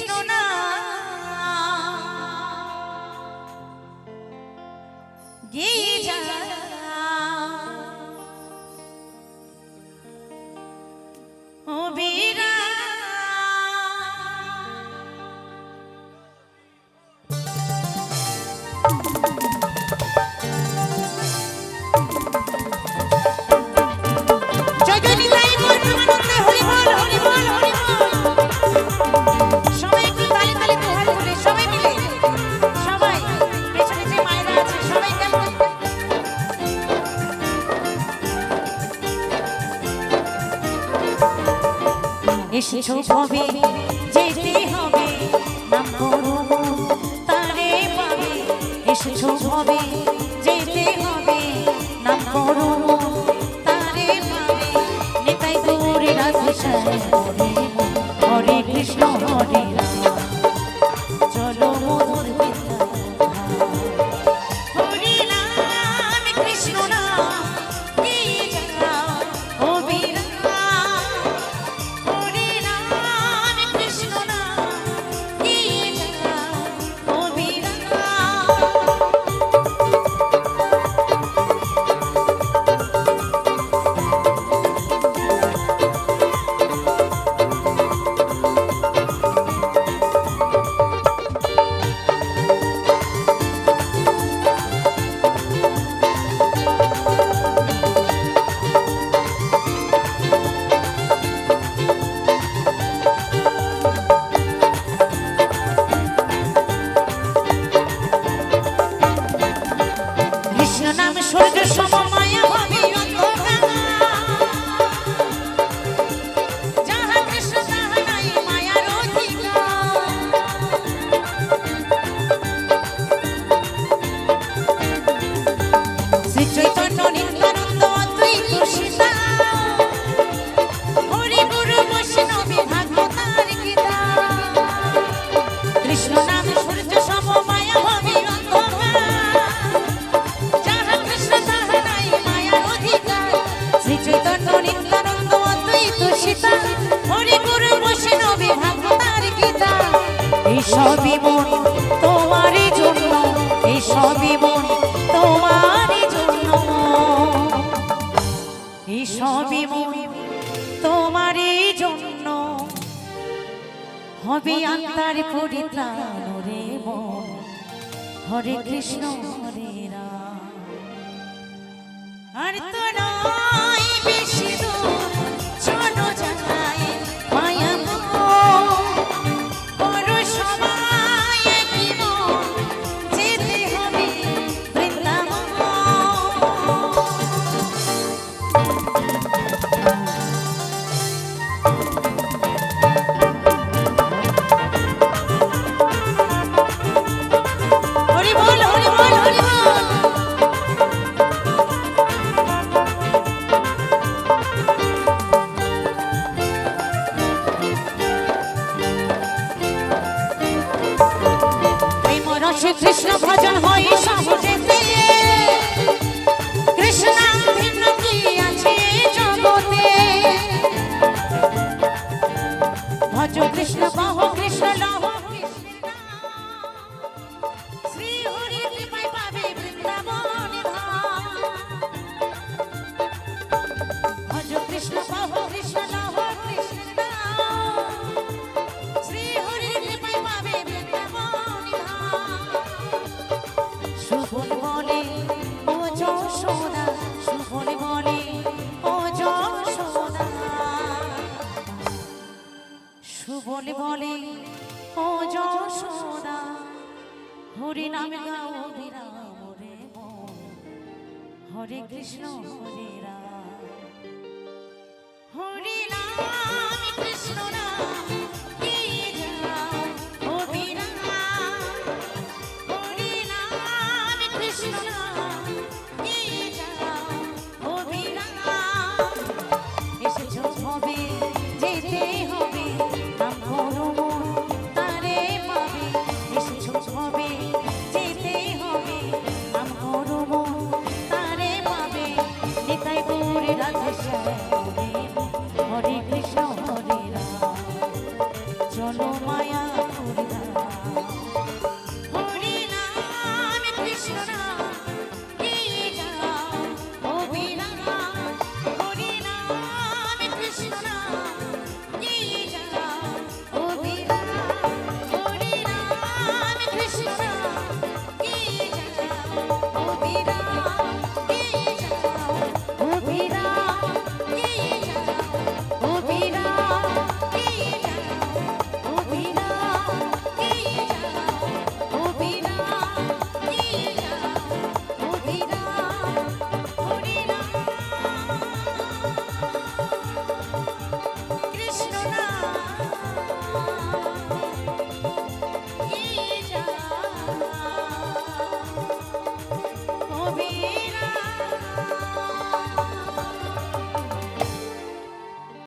কৃষ্ণ না গেয়ে যা ও বীরা এসেছো ভবে যেতে হবে নাম করো তারে পাবে এসেছো ভবে যেতে হবে নাম করো তারে পাবে নিতাই গৌরে রাধে শ্যাম হরে কৃষ্ণ হরে রাম চলো মধুর হরে রাম কৃষ্ণ নাম গেয়ে যা ও বীরা সবই মন তোমারই জন্য এই সবই মন তোমারই জন্য এই সবই মন তোমারই জন্য হবে আত্মার পরিত্রাণ রে মন হরে কৃষ্ণ হরে রাম আর তো নয় বেশি দূর চলো যাই মায়া কৃষ্ণ ভজন হয় সহজেতে কৃষ্ণ ভিন্ন কি আছে জগতে ভজ কৃষ্ণ বাহ কৃষ্ণ লহ শ্রী হরি কৃপায় পাবে বৃন্দাবন ধাম ভজ কৃষ্ণ বাহ কৃষ্ণ লহ কৃষ্ণ শ্রী হরি কৃপায় পাবে বৃন্দাবন ধাম সুফল বলে ও যশোদা সুফল বলে ও যশোদা সুফল বলে ও যশোদা হরি নাম গাও বিরাম রে মন হরে কৃষ্ণ হরে রাম হরি রাম